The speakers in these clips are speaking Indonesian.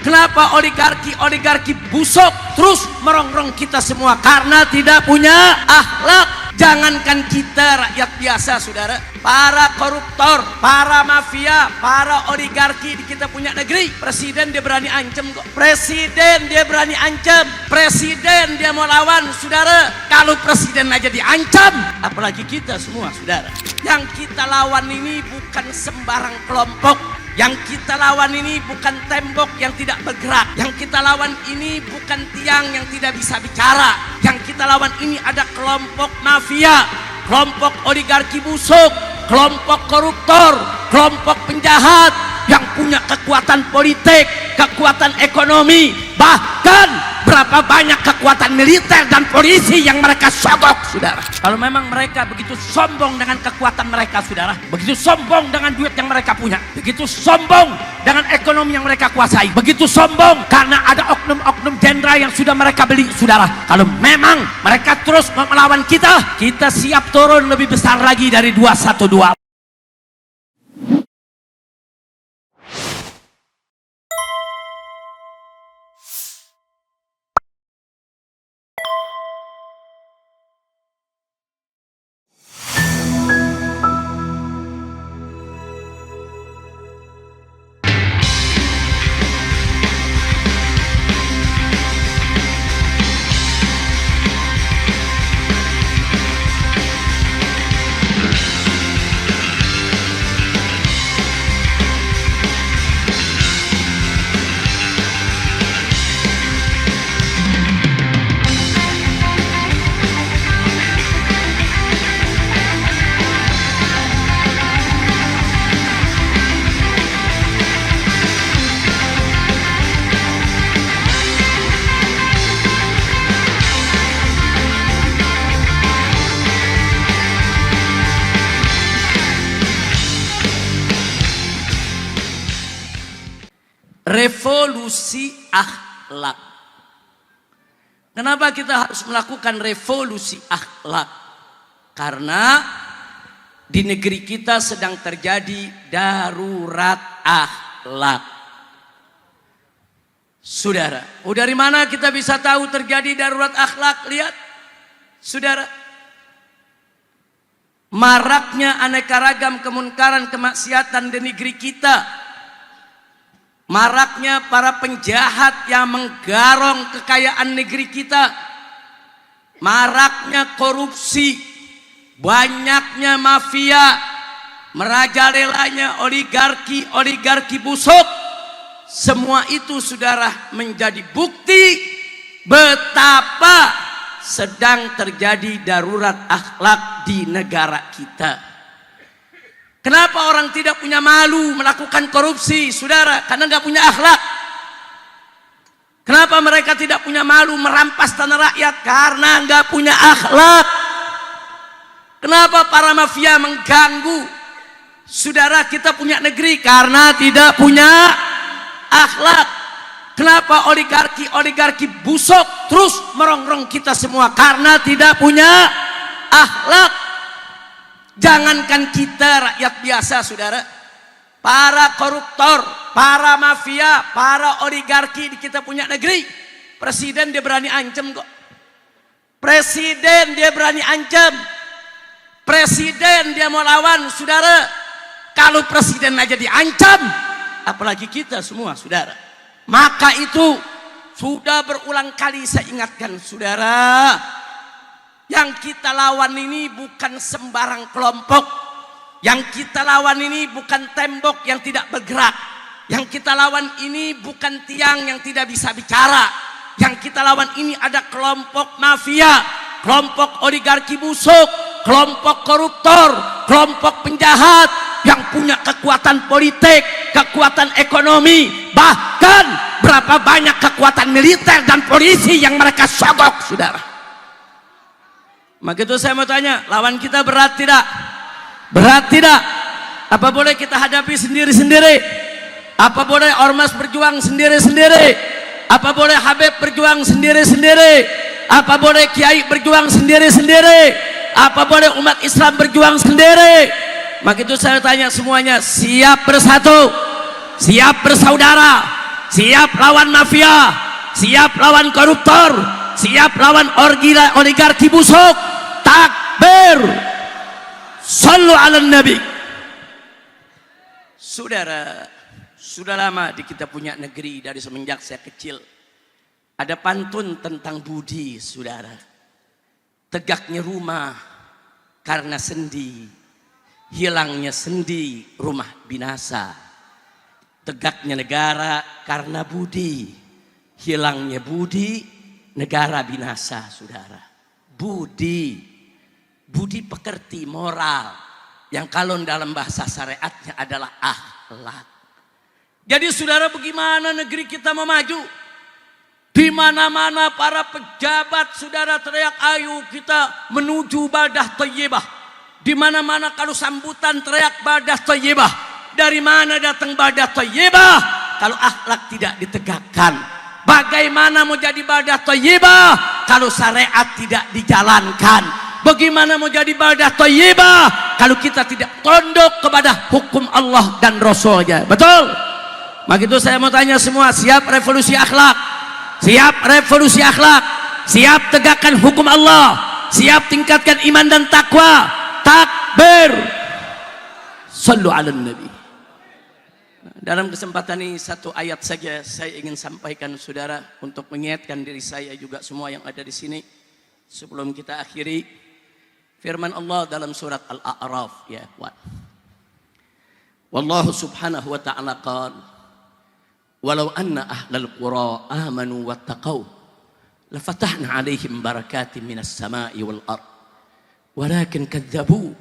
Kenapa oligarki busuk terus merongrong kita semua? Karena tidak punya akhlak. Jangankan kita rakyat biasa, saudara, para koruptor, para mafia, para oligarki di kita punya negeri, presiden dia berani ancam kok. Presiden dia berani ancam. Presiden dia mau lawan, saudara. Kalau presiden aja diancam, apalagi kita semua, saudara. Yang kita lawan ini bukan sembarang kelompok. Yang kita lawan ini bukan tembok yang tidak bergerak. Yang kita lawan ini bukan tiang yang tidak bisa bicara. Yang kita lawan ini ada kelompok mafia, kelompok oligarki busuk, kelompok koruptor, kelompok penjahat yang punya kekuatan politik, kekuatan ekonomi, bahkan berapa banyak kekuatan militer dan polisi yang mereka sogok, saudara. Kalau memang mereka begitu sombong dengan kekuatan mereka, saudara, begitu sombong dengan duit yang mereka punya, begitu sombong dengan ekonomi yang mereka kuasai, begitu sombong karena ada oknum-oknum jenderal yang sudah mereka beli, saudara. Kalau memang mereka terus melawan kita, kita siap turun lebih besar lagi dari 212. Revolusi akhlak. Kenapa kita harus melakukan revolusi akhlak? Karena di negeri kita sedang terjadi darurat akhlak. Saudara, dari mana kita bisa tahu terjadi darurat akhlak? Lihat, saudara, maraknya aneka ragam kemunkaran, kemaksiatan di negeri kita. Maraknya para penjahat yang menggarong kekayaan negeri kita. Maraknya korupsi, banyaknya mafia, merajalelanya oligarki busuk. Semua itu, saudara, menjadi bukti betapa sedang terjadi darurat akhlak di negara kita. Kenapa orang tidak punya malu melakukan korupsi, saudara? Karena nggak punya akhlak. Kenapa mereka tidak punya malu merampas tanah rakyat? Karena nggak punya akhlak. Kenapa para mafia mengganggu, saudara, kita punya negeri? Karena tidak punya akhlak. Kenapa oligarki busuk terus merongrong kita semua? Karena tidak punya akhlak. Jangankan kita rakyat biasa, saudara, para koruptor, para mafia, para oligarki di kita punya negeri, presiden dia berani ancam kok. Presiden dia berani ancam. Presiden dia mau lawan, saudara. Kalau presiden aja diancam, apalagi kita semua, saudara. Maka itu sudah berulang kali saya ingatkan, saudara. Yang kita lawan ini bukan sembarang kelompok. Yang kita lawan ini bukan tembok yang tidak bergerak. Yang kita lawan ini bukan tiang yang tidak bisa bicara. Yang kita lawan ini ada kelompok mafia, kelompok oligarki busuk, kelompok koruptor, kelompok penjahat yang punya kekuatan politik, kekuatan ekonomi, bahkan berapa banyak kekuatan militer dan polisi yang mereka sogok, saudara. Maka itu saya mau tanya, lawan kita berat tidak? Berat tidak? Apa boleh kita hadapi sendiri-sendiri? Apa boleh ormas berjuang sendiri-sendiri? Apa boleh Habib berjuang sendiri-sendiri? Apa boleh kiai berjuang sendiri-sendiri? Apa boleh umat Islam berjuang sendiri? Maka itu saya tanya semuanya, siap bersatu, siap bersaudara, siap lawan mafia, siap lawan koruptor, siap lawan oligarki busuk. Takbir. Sallu ala nabi. Saudara, sudah lama di kita punya negeri dari semenjak saya kecil. Ada pantun tentang budi, saudara. Tegaknya rumah karena sendi, hilangnya sendi rumah binasa. Tegaknya negara karena budi, hilangnya budi negara binasa, saudara. Budi pekerti moral yang kalau dalam bahasa syariatnya adalah akhlak. Jadi saudara, bagaimana negeri kita mau maju? Di mana-mana para pejabat saudara teriak, ayo kita menuju badah thayyibah. Di mana-mana kalau sambutan teriak badah thayyibah. Dari mana datang badah thayyibah kalau akhlak tidak ditegakkan? Bagaimana mau jadi badah thayyibah kalau syariat tidak dijalankan? Bagaimana mau jadi badah thayyibah kalau kita tidak tunduk kepada hukum Allah dan Rasulnya? Betul? Begitu saya mau tanya semua, siap revolusi akhlak? Siap revolusi akhlak? Siap tegakkan hukum Allah? Siap tingkatkan iman dan takwa? Takbir. Sallu ala nabi. Dalam kesempatan ini satu ayat saja saya ingin sampaikan saudara untuk mengingatkan diri saya juga semua yang ada di sini sebelum kita akhiri. Firman Allah dalam surat Al-A'raf, ya ikhwan. Wallahu subhanahu wa ta'ala qala, walau anna ahlal qura amanu wattaqau lafatahna 'alaihim barakatin minas sama'i wal ard walakin kadzabu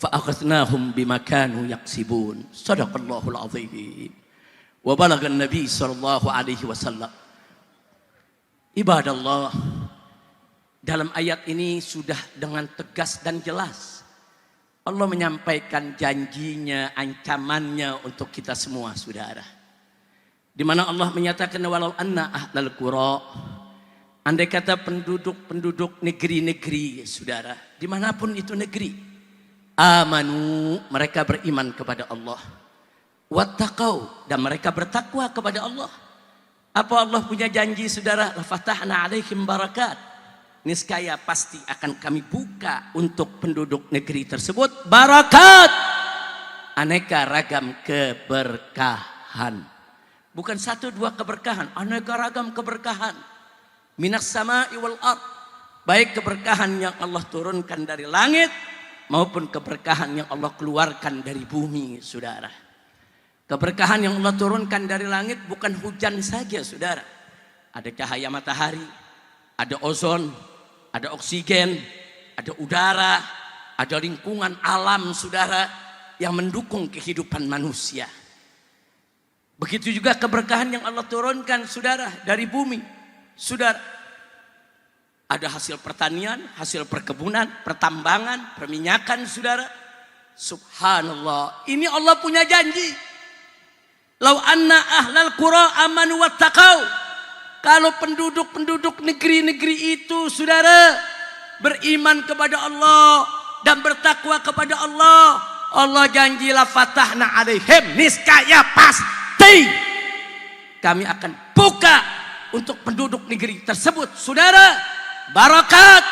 فأخذناهم بما كانوا يكسبون صدق الله العظيم وبلغ النبي صلى الله عليه وسلم. Ibadah Allah, dalam ayat ini sudah dengan tegas dan jelas Allah menyampaikan janjinya, ancamannya untuk kita semua saudara. Di mana Allah menyatakan walau anna ahlal qura, andai kata penduduk negeri-negeri saudara, dimanapun itu negeri, amanu, mereka beriman kepada Allah, wattaqau, dan mereka bertakwa kepada Allah. Apa Allah punya janji saudara? Lafatahna 'alaihim barakat, niscaya pasti akan kami buka untuk penduduk negeri tersebut barakat, aneka ragam keberkahan. Bukan satu dua keberkahan, aneka ragam keberkahan. Minas sama'i wal ard, baik keberkahan yang Allah turunkan dari langit maupun keberkahan yang Allah keluarkan dari bumi, saudara. Keberkahan yang Allah turunkan dari langit bukan hujan saja, saudara. Ada cahaya matahari, ada ozon, ada oksigen, ada udara, ada lingkungan alam, saudara, yang mendukung kehidupan manusia. Begitu juga keberkahan yang Allah turunkan, saudara, dari bumi, saudara. Ada hasil pertanian, hasil perkebunan, pertambangan, perminyakan, saudara. Subhanallah, ini Allah punya janji. Lau anna ahlal qura amanu wattaqau, kalau penduduk-penduduk negeri-negeri itu, saudara, beriman kepada Allah dan bertakwa kepada Allah, Allah janji la fatahna alaihim, niscaya pasti kami akan buka untuk penduduk negeri tersebut, saudara, barakat,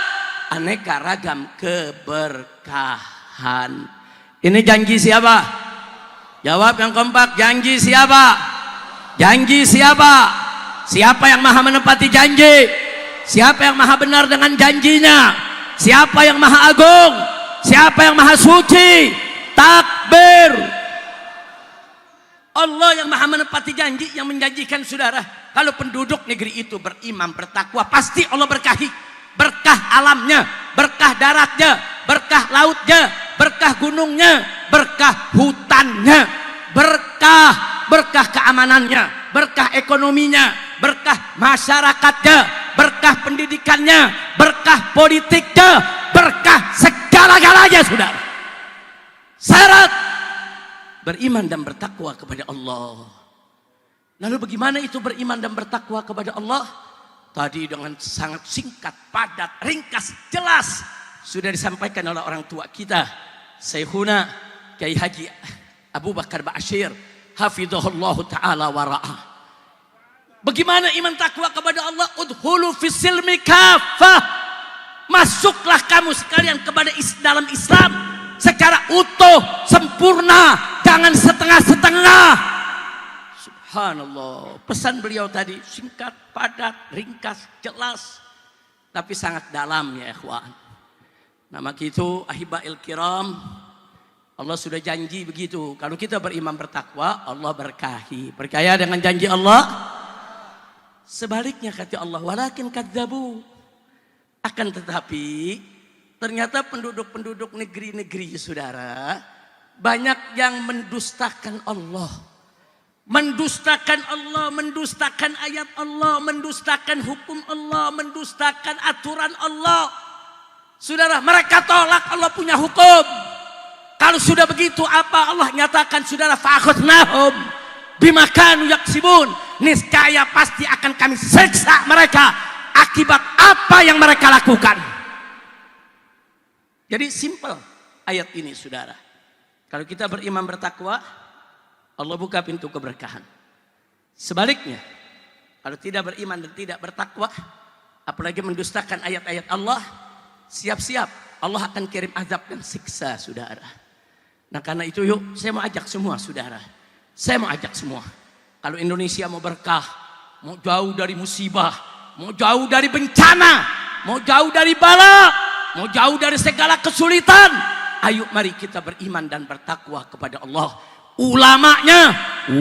aneka ragam keberkahan. Ini janji siapa? Jawab yang kompak, janji siapa? Janji siapa? Siapa yang maha menepati janji? Siapa yang maha benar dengan janjinya? Siapa yang maha agung? Siapa yang maha suci? Takbir. Allah yang maha menepati janji, yang menjanjikan saudara, kalau penduduk negeri itu beriman, bertakwa, pasti Allah berkahi. Berkah alamnya, berkah daratnya, berkah lautnya, berkah gunungnya, berkah hutannya, berkah keamanannya, berkah ekonominya, berkah masyarakatnya, berkah pendidikannya, berkah politiknya, berkah segala-galanya, saudara. Syarat beriman dan bertakwa kepada Allah. Lalu bagaimana itu beriman dan bertakwa kepada Allah? Tadi dengan sangat singkat, padat, ringkas, jelas sudah disampaikan oleh orang tua kita, Syekhuna Kiai Haji Abu Bakar Ba'asyir hafizahullah ta'ala wara'ah. Bagaimana iman takwa kepada Allah? Udhulu fisilmi kafah. Masuklah kamu sekalian kepada dalam Islam secara utuh, sempurna, jangan setengah-setengah. Subhanallah. Pesan beliau tadi singkat, padat, ringkas, jelas, tapi sangat dalam ya ikhwan. Nah maka itu ahibail kiram, Allah sudah janji begitu. Kalau kita beriman bertakwa, Allah berkahi. Percaya dengan janji Allah? Sebaliknya kata Allah, walakin kadzabu. Akan tetapi ternyata penduduk-penduduk negeri-negeri saudara banyak yang mendustakan Allah. Mendustakan Allah, mendustakan ayat Allah, mendustakan hukum Allah, mendustakan aturan Allah. Saudara, mereka tolak Allah punya hukum. Kalau sudah begitu apa Allah nyatakan saudara, fa'akhadnahum bima kanu yaksibun. Niscaya pasti akan kami siksa mereka akibat apa yang mereka lakukan. Jadi simple ayat ini saudara. Kalau kita beriman bertakwa, Allah buka pintu keberkahan. Sebaliknya, kalau tidak beriman dan tidak bertakwa, apalagi mendustakan ayat-ayat Allah, siap-siap Allah akan kirim azab dan siksa saudara. Nah karena itu yuk, saya mau ajak semua saudara. Saya mau ajak semua. Kalau Indonesia mau berkah, mau jauh dari musibah, mau jauh dari bencana, mau jauh dari bala, mau jauh dari segala kesulitan, ayo mari kita beriman dan bertakwa kepada Allah. Ulamanya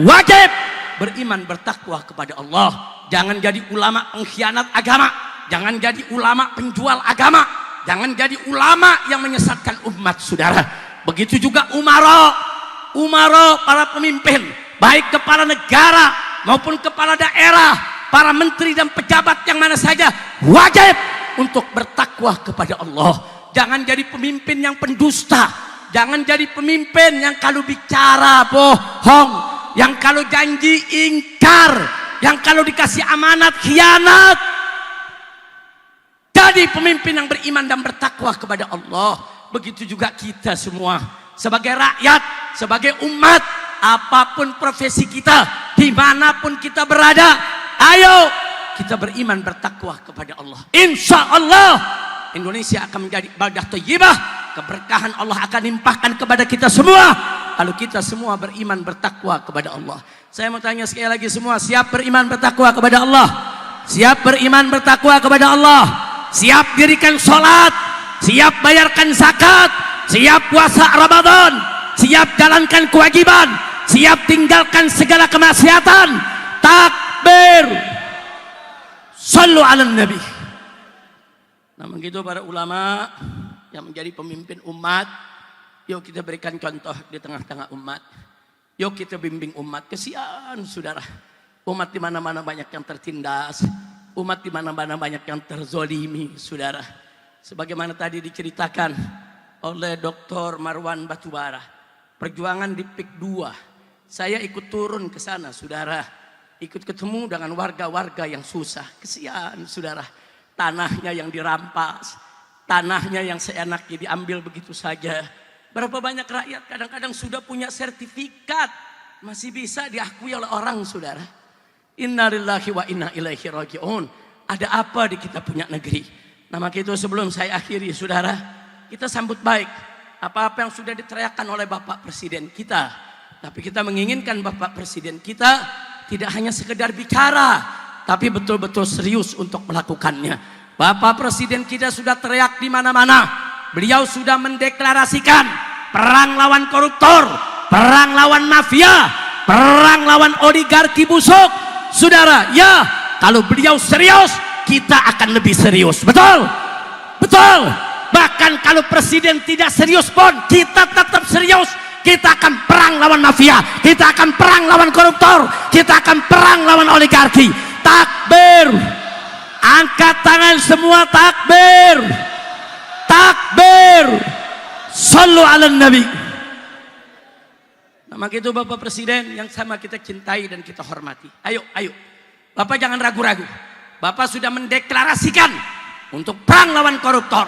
wajib beriman bertakwa kepada Allah. Jangan jadi ulama pengkhianat agama, jangan jadi ulama penjual agama, jangan jadi ulama yang menyesatkan umat saudara. Begitu juga umara para pemimpin, baik kepala negara maupun kepala daerah, para menteri dan pejabat yang mana saja wajib untuk bertakwa kepada Allah. Jangan jadi pemimpin yang pendusta, jangan jadi pemimpin yang kalau bicara bohong, yang kalau janji ingkar, yang kalau dikasih amanat khianat. Jadi pemimpin yang beriman dan bertakwa kepada Allah. Begitu juga kita semua sebagai rakyat, sebagai umat, apapun profesi kita, dimanapun kita berada, ayo kita beriman bertakwa kepada Allah. Insya Allah Indonesia akan menjadi baldah thayyibah. Keberkahan Allah akan limpahkan kepada kita semua kalau kita semua beriman bertakwa kepada Allah. Saya mau tanya sekali lagi, semua siap beriman bertakwa kepada Allah? Siap beriman bertakwa kepada Allah? Siap dirikan sholat, siap bayarkan zakat, siap puasa Ramadan, siap jalankan kewajiban, siap tinggalkan segala kemaksiatan. Takbir, sallu ala nabi. Nah begitu para ulama yang menjadi pemimpin umat, yuk kita berikan contoh di tengah-tengah umat. Yuk kita bimbing umat. Kesian saudara, umat di mana-mana banyak yang tertindas, umat di mana-mana banyak yang terzolimi saudara. Sebagaimana tadi diceritakan oleh Dr. Marwan Batubara, perjuangan di PIK 2, saya ikut turun ke sana saudara, ikut ketemu dengan warga-warga yang susah. Kesian saudara, tanahnya yang dirampas, tanahnya yang seenaknya diambil begitu saja. Berapa banyak rakyat kadang-kadang sudah punya sertifikat, masih bisa diakui oleh orang saudara. Innalillahi wa inna ilaihi raji'un. Ada apa di kita punya negeri? Nah maka itu sebelum saya akhiri saudara, kita sambut baik apa-apa yang sudah diteriakkan oleh Bapak Presiden kita. Tapi kita menginginkan Bapak Presiden kita tidak hanya sekedar bicara, tapi betul-betul serius untuk melakukannya. Bapak Presiden kita sudah teriak di mana-mana. Beliau sudah mendeklarasikan perang lawan koruptor, perang lawan mafia, perang lawan oligarki busuk. Saudara, ya kalau beliau serius, kita akan lebih serius. Betul? Betul. Bahkan kalau presiden tidak serius pun, kita tetap serius. Kita akan perang lawan mafia, kita akan perang lawan koruptor, kita akan perang lawan oligarki. Takbir. Angkat tangan semua, takbir. Takbir. Sallu ala nabi. Nah maka itu Bapak Presiden yang sama kita cintai dan kita hormati. Ayo, ayo. Bapak jangan ragu-ragu. Bapak sudah mendeklarasikan untuk perang lawan koruptor,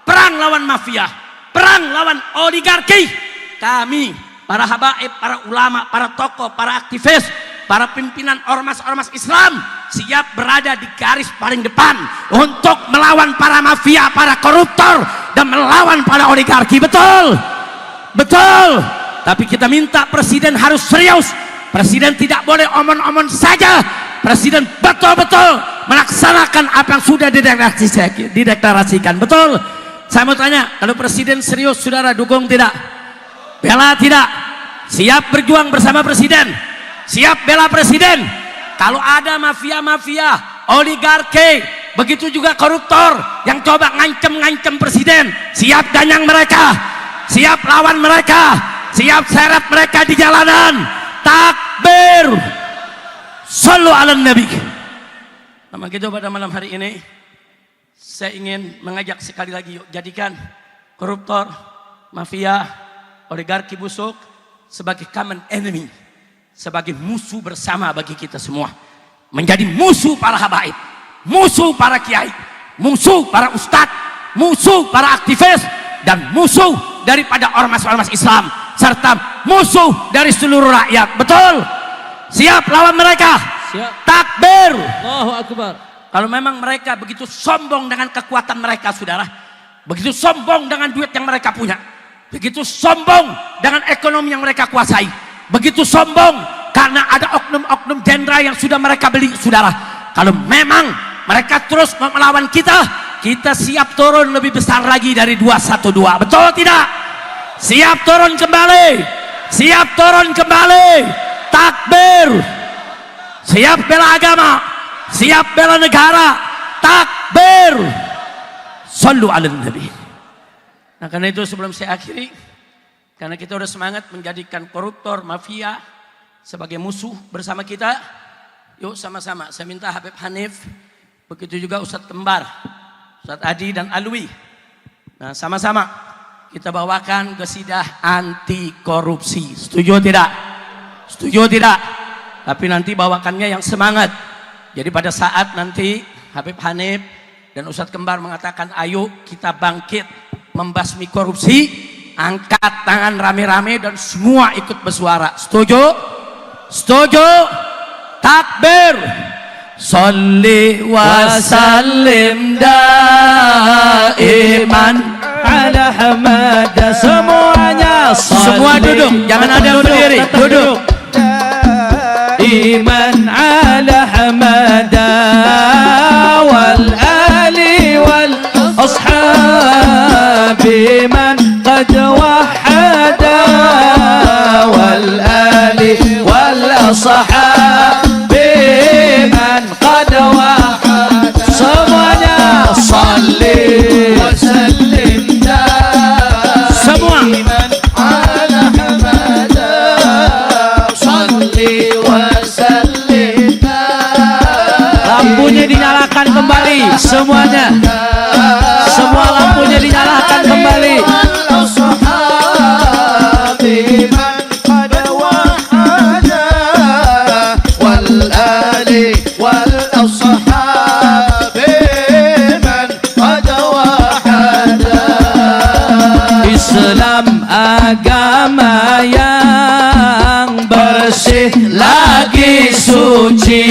perang lawan mafia, perang lawan oligarki. Kami, para habaib, para ulama, para tokoh, para aktivis para pimpinan ormas-ormas Islam siap berada di garis paling depan untuk melawan para mafia, para koruptor, dan melawan para oligarki. Betul? Betul. Tapi kita minta presiden harus serius. Presiden tidak boleh omong-omong saja. Presiden betul-betul melaksanakan apa yang sudah dideklarasikan. Betul? Saya mau tanya, kalau presiden serius, saudara dukung tidak? Bela tidak? Siap berjuang bersama presiden? Siap bela presiden? Kalau ada mafia-mafia, oligarki, begitu juga koruptor yang coba ngancem-ngancem presiden, siap ganyang mereka, siap lawan mereka, siap seret mereka di jalanan. Takbir, sallu ala nabi. Nah, begitu pada malam hari ini saya ingin mengajak sekali lagi, yuk jadikan koruptor, mafia, oligarki busuk sebagai common enemy, sebagai musuh bersama bagi kita semua. Menjadi musuh para habaib, musuh para kiai, musuh para ustadz, musuh para aktivis, dan musuh daripada ormas-ormas Islam, serta musuh dari seluruh rakyat. Betul? Siap lawan mereka? Siap. Takbir, Allahu Akbar. Kalau memang mereka begitu sombong dengan kekuatan mereka, saudara, begitu sombong dengan duit yang mereka punya, begitu sombong dengan ekonomi yang mereka kuasai, begitu sombong karena ada oknum-oknum jenderal yang sudah mereka beli, saudara. Kalau memang mereka terus melawan kita, kita siap turun lebih besar lagi dari 212. Betul tidak? Siap turun kembali, siap turun kembali. Takbir, siap bela agama, siap bela negara. Takbir, sallu ala nabi. Nah, karena itu sebelum saya akhiri, karena kita udah semangat menjadikan koruptor, mafia sebagai musuh bersama kita, yuk sama-sama saya minta Habib Hanif, begitu juga Ustadz Kembar, Ustadz Adi dan Alwi, nah sama-sama kita bawakan qasidah anti korupsi. Setuju tidak? Setuju tidak? Tapi nanti bawakannya yang semangat. Jadi pada saat nanti Habib Hanif dan Ustadz Kembar mengatakan ayo kita bangkit membasmi korupsi, angkat tangan rame-rame dan semua ikut bersuara. Setuju? Setuju? Takbir, salli wa sallim daiman ala Hamad. Semuanya semua duduk, jangan ada yang berdiri, duduk. Iman ala Hamad wal ali wal ashabi man qad wahada wal ali wal ashabi man qad wahada. Semuanya salli wa sallim semua ala Hamad salli wa sallim. Lampunya dinyalakan kembali semuanya. Semua lampunya dinyalakan kembali. Islam agama yang bersih lagi suci,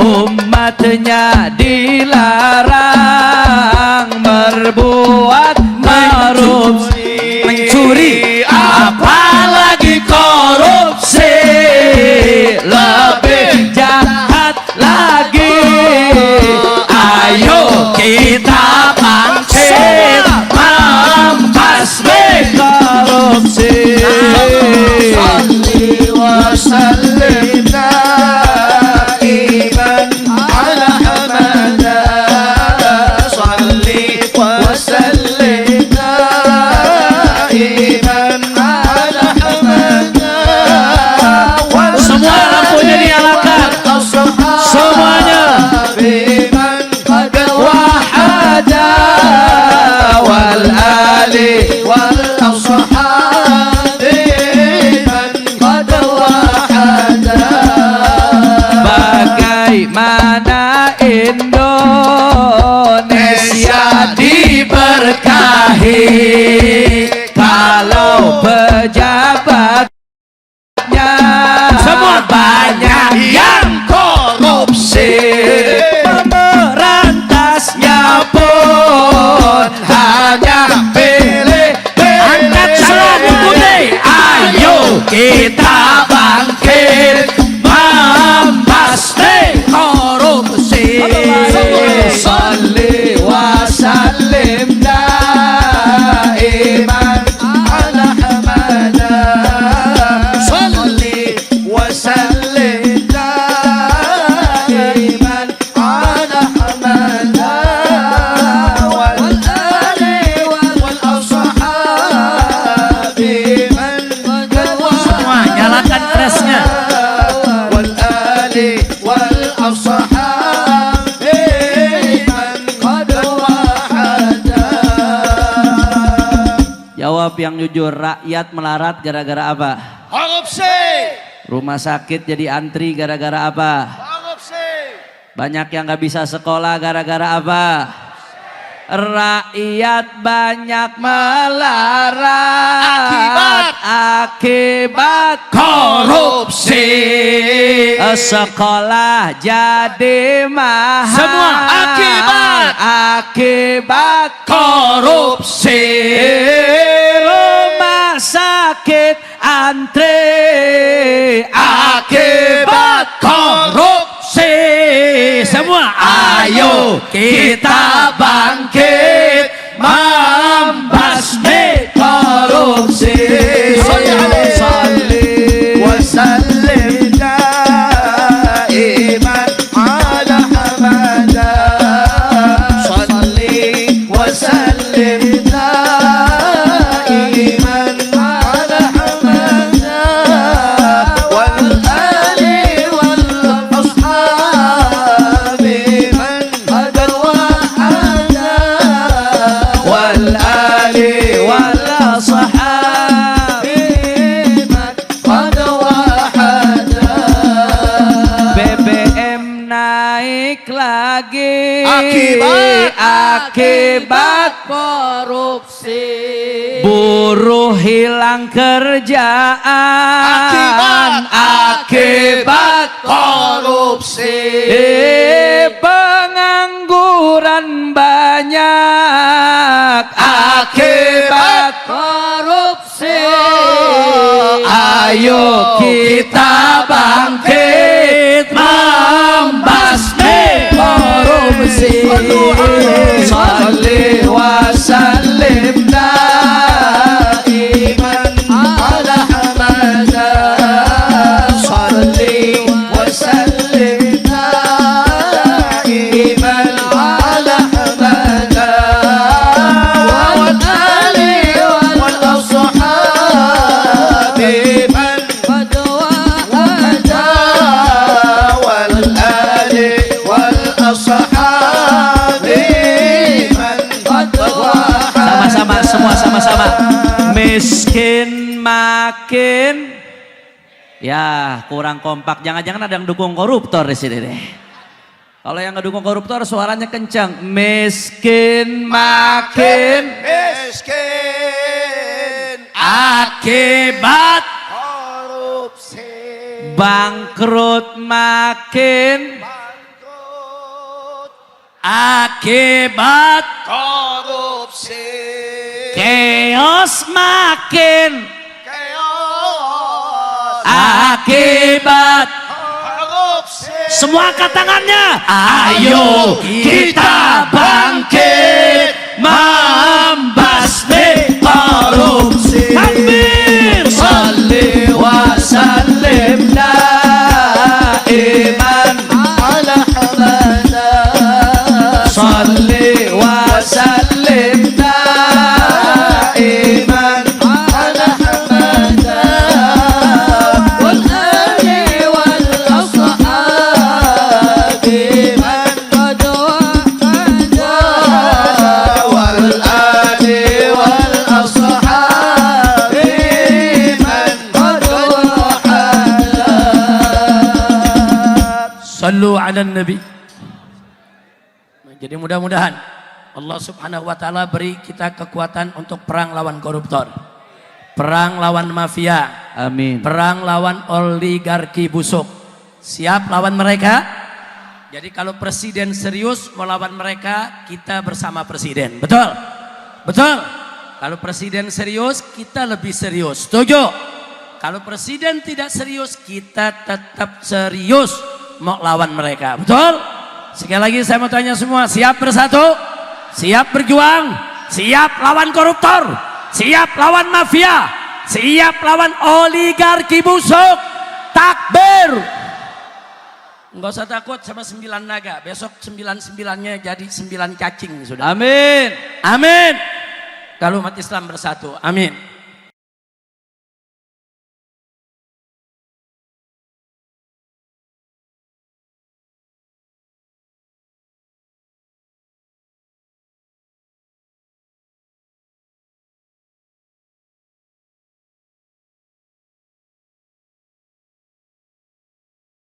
umatnya dilarang berbuat korupsi, mencuri apalagi korupsi, lebih jahat lagi. Ayo kita bangkit membasmi korupsi. Salli wa sallim daiman ala Hamad. Salli wa sallim daiman ala Hamad. Semua lampunya dinyalakan. Semuanya. Wahada wal ali wal ashabi man qad wahada. Bagaimana Indonesia diberkahi kalau pejabatnya semua banyak yang korupsi, memerantasnya pun hanya pilih. Angkat selalu putih, ayo kita bangkit membasmi korupsi. Salli wa sallim daiman ala hamada, salli wa sallim daiman ala hamada, wal ali wal ashabi man qadwa. Semua nyalakan kerasnya. Wal ali wal ashabi man qadwa. Jawab yang jujur, rakyat melarat gara-gara apa? Korupsi. Rumah sakit jadi antri gara-gara apa? Korupsi. Banyak yang gak bisa sekolah gara-gara apa? Rakyat banyak melarat akibat korupsi. Sekolah jadi mahal semua akibat korupsi. Rumah sakit antri akibat korupsi. Semua ayo kita bangkit membasmi korupsi. Salli wa sallim daiman ala hamada, salli wa sallim daiman ala hamada, wal ali wal ashabi man qadwa hada, wal ali wal ashabi man qadwa hada. BBM naik lagi akibat korupsi. Buruh hilang kerjaan akibat korupsi. Pengangguran banyak akibat korupsi. Ayo kita bangkit membasmi korupsi. Salli wa sallim daiman ala hamada, salli wa sallim daiman ala hamada, wal ali wal ashabi man qadwa hada, wal ali wal ashabi man qadwa hada. Sama-sama, semua sama-sama. Miskin makin, ya kurang kompak. Jangan-jangan ada yang dukung koruptor di sini deh. Kalau yang ngedukung koruptor suaranya kencang. Miskin makin miskin akibat korupsi. Bangkrut makin bangkrut akibat korupsi. Chaos makin chaos akibat korupsi. Semua angkat tangannya. Ayo kita bangkit membasmi korupsi. Takbir. Salli wa sallim daiman ala hamada, salli wa sallim daiman ala hamada, wal ali wal ashabi man qadwa hada, wal ali wal ashabi man qadwa hada. Sallu ala nabi. Jadi mudah-mudahan Allah subhanahu wa ta'ala beri kita kekuatan untuk perang lawan koruptor. Perang lawan mafia. Amin. Perang lawan oligarki busuk. Siap lawan mereka? Jadi kalau presiden serius mau lawan mereka, kita bersama presiden. Betul? Betul? Kalau presiden serius, kita lebih serius. Setuju? Kalau presiden tidak serius, kita tetap serius mau lawan mereka. Betul? Sekali lagi saya mau tanya semua, siap bersatu? Siap berjuang? Siap lawan koruptor? Siap lawan mafia? Siap lawan oligarki busuk? Takbir! Enggak usah takut sama 9 naga. Besok 9-9-nya jadi 9 cacing sudah. Amin. Amin. Kalau umat Islam bersatu. Amin.